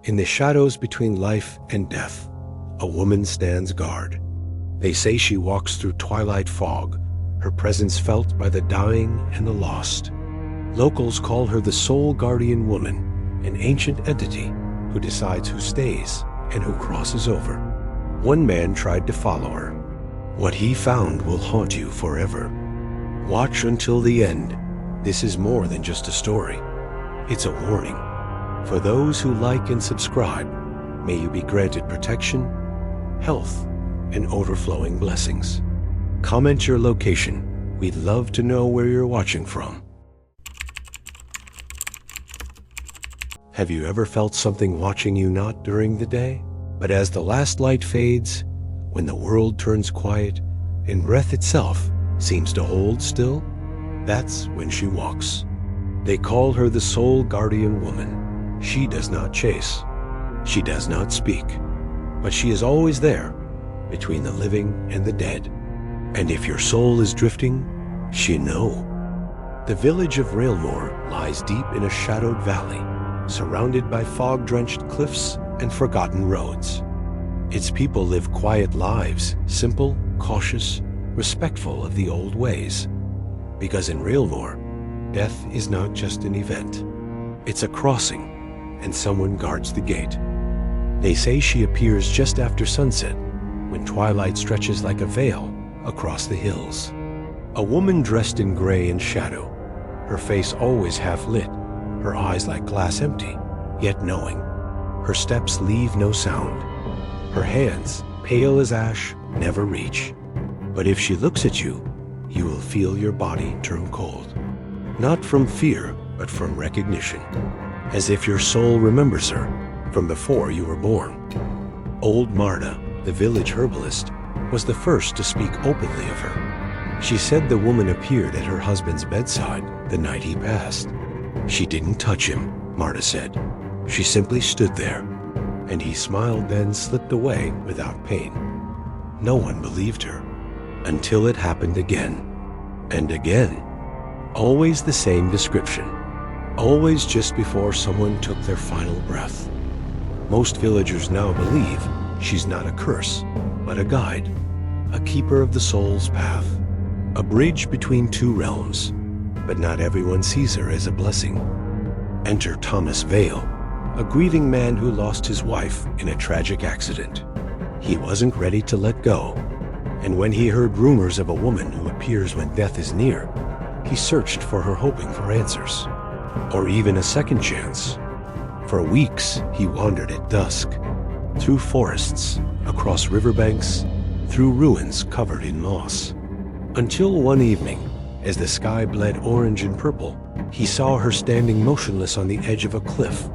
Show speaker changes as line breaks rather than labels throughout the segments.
In the shadows between life and death, a woman stands guard. They say she walks through twilight fog, her presence felt by the dying and the lost. Locals call her the sole guardian woman, an ancient entity who decides who stays and who crosses over. One man tried to follow her. What he found will haunt you forever. Watch until the end. This is more than just a story. It's a warning. For those who like and subscribe, may you be granted protection, health, and overflowing blessings. Comment your location. We'd love to know where you're watching from. Have you ever felt something watching you not during the day, but as the last light fades, when the world turns quiet and breath itself seems to hold still? That's when she walks. They call her the sole guardian woman. She does not chase. She does not speak. But she is always there, between the living and the dead. And if your soul is drifting, she knows. The village of Railmore lies deep in a shadowed valley, surrounded by fog-drenched cliffs and forgotten roads. Its people live quiet lives, simple, cautious, respectful of the old ways. Because in Railmore, death is not just an event. It's a crossing, and someone guards the gate. They say she appears just after sunset, when twilight stretches like a veil across the hills. A woman dressed in gray and shadow, her face always half lit, her eyes like glass empty, yet knowing. Her steps leave no sound. Her hands, pale as ash, never reach. But if she looks at you, you will feel your body turn cold. Not from fear, but from recognition. As if your soul remembers her from before you were born. Old Marta, the village herbalist, was the first to speak openly of her. She said the woman appeared at her husband's bedside the night he passed. She didn't touch him, Marta said. She simply stood there, and he smiled, then slipped away without pain. No one believed her, until it happened again, and again. Always the same description, always just before someone took their final breath. Most villagers now believe she's not a curse, but a guide, a keeper of the soul's path, a bridge between two realms, but not everyone sees her as a blessing. Enter Thomas Vale, a grieving man who lost his wife in a tragic accident. He wasn't ready to let go, and when he heard rumors of a woman who appears when death is near, he searched for her, hoping for answers, or even a second chance. For weeks, he wandered at dusk, through forests, across riverbanks, through ruins covered in moss. Until one evening, as the sky bled orange and purple, he saw her standing motionless on the edge of a cliff,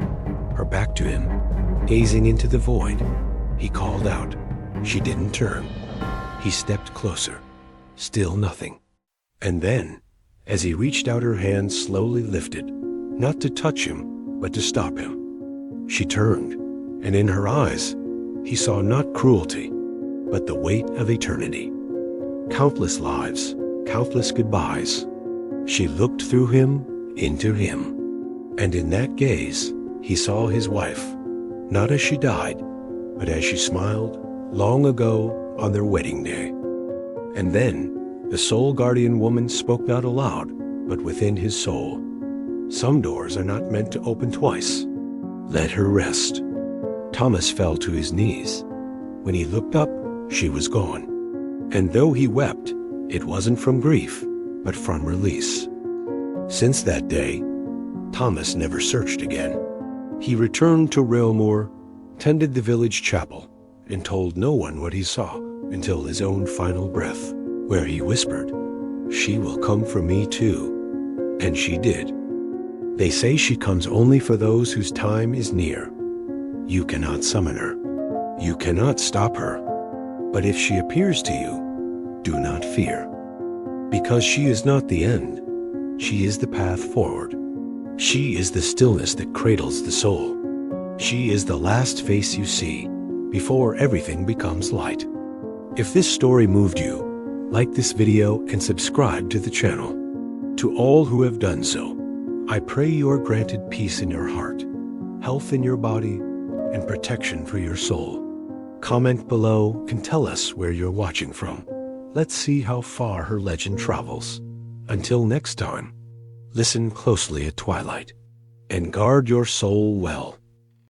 her back to him, gazing into the void. He called out. She didn't turn. He stepped closer. Still nothing. And then, as he reached out, her hand slowly lifted, not to touch him, but to stop him. She turned, and in her eyes, he saw not cruelty, but the weight of eternity. Countless lives, countless goodbyes. She looked through him, into him. And in that gaze, he saw his wife, not as she died, but as she smiled long ago on their wedding day. And then, the soul guardian woman spoke not aloud, but within his soul. Some doors are not meant to open twice. Let her rest. Thomas fell to his knees. When he looked up, she was gone. And though he wept, it wasn't from grief, but from release. Since that day, Thomas never searched again. He returned to Railmore, tended the village chapel, and told no one what he saw until his own final breath, where he whispered, "She will come for me too." And she did. They say she comes only for those whose time is near. You cannot summon her. You cannot stop her. But if she appears to you, do not fear. Because she is not the end. She is the path forward. She is the stillness that cradles the soul. She is the last face you see before everything becomes light. If this story moved you, like this video and subscribe to the channel. To all who have done so, I pray you are granted peace in your heart, health in your body, and protection for your soul. Comment below and tell us where you're watching from. Let's see how far her legend travels. Until next time, listen closely at twilight and guard your soul well.